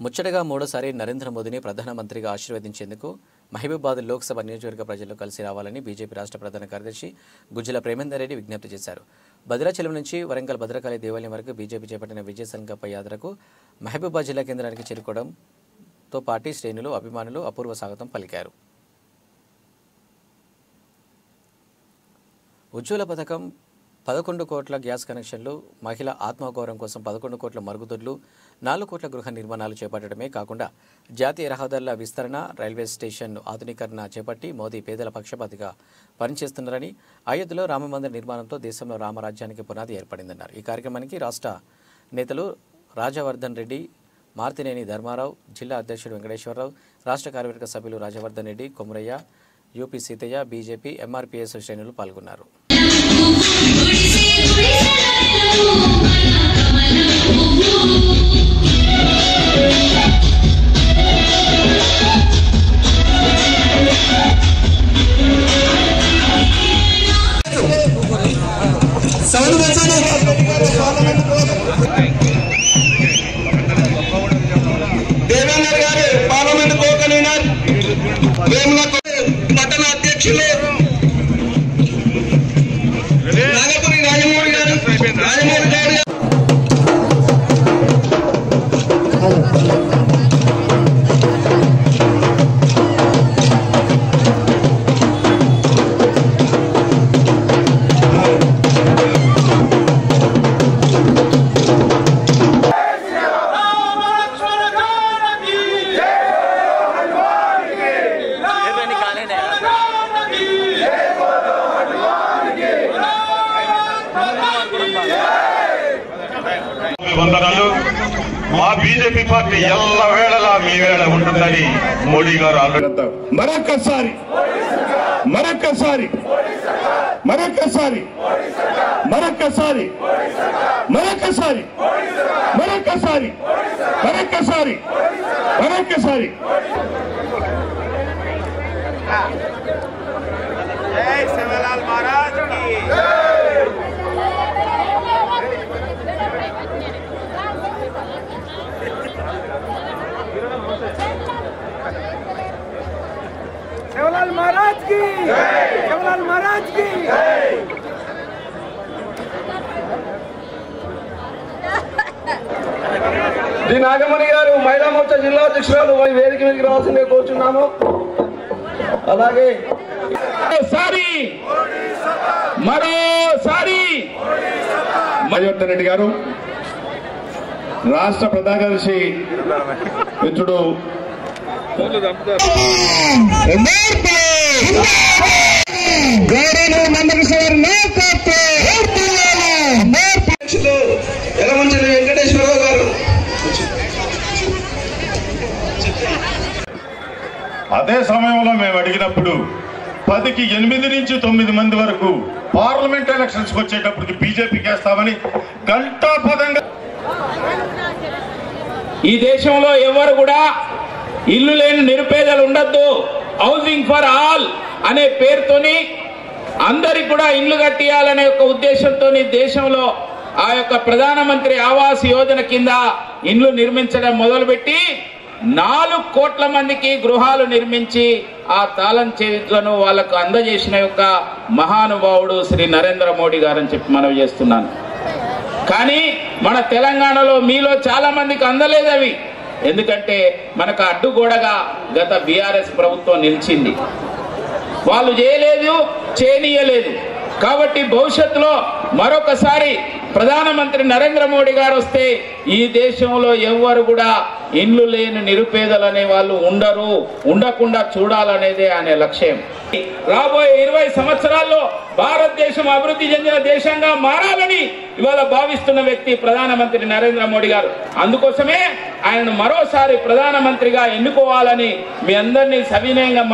ముచ్చటగా మూడోసారి నరేంద్ర మోదీని ప్రధానమంత్రిగా ఆశీర్వదించేందుకు మహబూబాబాద్ లోక్సభ నియోజకవర్గ ప్రజలు కలిసి రావాలని బీజేపీ రాష్ట్ర ప్రధాన కార్యదర్శి గుజ్జల ప్రేమేందర్ రెడ్డి విజ్ఞప్తి చేశారు. భద్రాచలం నుంచి వరంగల్ భద్రకాళి దేవాలయం వరకు బీజేపీ చేపట్టిన విజయ సంకల్ప యాత్రకు మహబూబాబాద్ జిల్లా కేంద్రానికి చేరుకోవడంతో పార్టీ శ్రేణులు, అభిమానులు అపూర్వ స్వాగతం పలికారు. ఉజ్వల పథకం, 11 కోట్ల గ్యాస్ కనెక్షన్లు, మహిళ ఆత్మగౌరవం కోసం 11 కోట్ల మరుగుదొడ్లు, 4 కోట్ల గృహ నిర్మాణాలు చేపట్టడమే కాకుండా జాతీయ రహదారుల విస్తరణ, రైల్వే స్టేషన్ ఆధునీకరణ చేపట్టి మోదీ పేదల పక్షపాతిగా పనిచేస్తున్నారని, అయోధ్యలో రామమందిర నిర్మాణంతో దేశంలో రామరాజ్యానికి పునాది ఏర్పడిందన్నారు. ఈ కార్యక్రమానికి రాష్ట్ర నేతలు రాజవర్ధన్ రెడ్డి, మార్తినేని ధర్మారావు, జిల్లా అధ్యక్షుడు వెంకటేశ్వరరావు, రాష్ట్ర కార్యవర్గ సభ్యులు Rajavardhan Reddy, Komaraiah, UP Sitaiah, BJP, MRPS శ్రేణులు పాల్గొన్నారు. దేవేంద్ర గారు పార్లమెంట్ కో కన్వీనర్, పట్టణ అధ్యక్షులు నాగపురి రాజమౌళి గారు, రాజమౌళి గారు వందనాలు. మా బీజేపీ పార్టీ ఎల్ల వేళలా మీ వేళ ఉంటుందని మోడీ గారు మరొక్కసారి మరొక్కసారి మరొక్కసారి మరొక్కసారి మరొక్కసారి మరొక్కసారి మరొక్కసారి మరొక్కసారి जय सेवालाल महाराज की सेवालाल महाराज की सेवालाल महाराज की డి నాగమణి గారు మహిళా మోర్చా జిల్లా అధ్యక్షురాలు వేదిక మీదకి రావాల్సిందే కోరుచున్నాము. అలాగే మరోసారి రాజవర్ధన్ రెడ్డి గారు, రాష్ట్ర ప్రధాన కార్యదర్శి మిత్రుడు ఎలమంచిలి వెంకటేశ్వరరావు గారు. అదే సమయంలో మేము అడిగినప్పుడు 10కి 8 నుంచి 9 మంది వరకు పార్లమెంట్ ఎలక్షన్స్ వచ్చేటప్పటికి బీజేపీకి వేస్తామని గంటాపదంగా. ఈ దేశంలో ఎవరు కూడా ఇల్లు లేని నిరుపేదలు ఉండొద్దు, హౌసింగ్ ఫర్ ఆల్ అనే పేరుతోని అందరికి కూడా ఇల్లు కట్టియాలనే ఒక ఉద్దేశంతో దేశంలో ఆ యొక్క ప్రధానమంత్రి ఆవాస్ యోజన కింద ఇండ్లు నిర్మించడం మొదలుపెట్టి 4 కోట్ల మందికి గృహాలు నిర్మించి ఆ తాళం చేతులను వాళ్లకు అందజేసిన యొక్క మహానుభావుడు శ్రీ నరేంద్ర మోడీ గారని చెప్పి మనవి చేస్తున్నాను. కానీ మన తెలంగాణలో మీలో చాలా మందికి అందలేదు అవి. ఎందుకంటే మనకు అడ్డుగోడగా గత బీఆర్ఎస్ ప్రభుత్వం నిలిచింది. వాళ్ళు చేయలేదు, చేయనీయలేదు. కాబట్టి భవిష్యత్తులో మరొకసారి ప్రధానమంత్రి నరేంద్ర మోడీ గారు వస్తే ఈ దేశంలో ఎవ్వరు కూడా ఇండ్లు లేని నిరుపేదలు అనే వాళ్ళు ఉండకుండా చూడాలనేదే ఆయన లక్ష్యం. రాబోయే 20 సంవత్సరాల్లో భారతదేశం అభివృద్ధి చెందిన దేశంగా మారాలని ఇవాళ భావిస్తున్న వ్యక్తి ప్రధానమంత్రి నరేంద్ర మోడీ గారు. అందుకోసమే ఆయనను మరోసారి ప్రధానమంత్రిగా ఎన్నుకోవాలని మీ అందరినీ సవినయంగా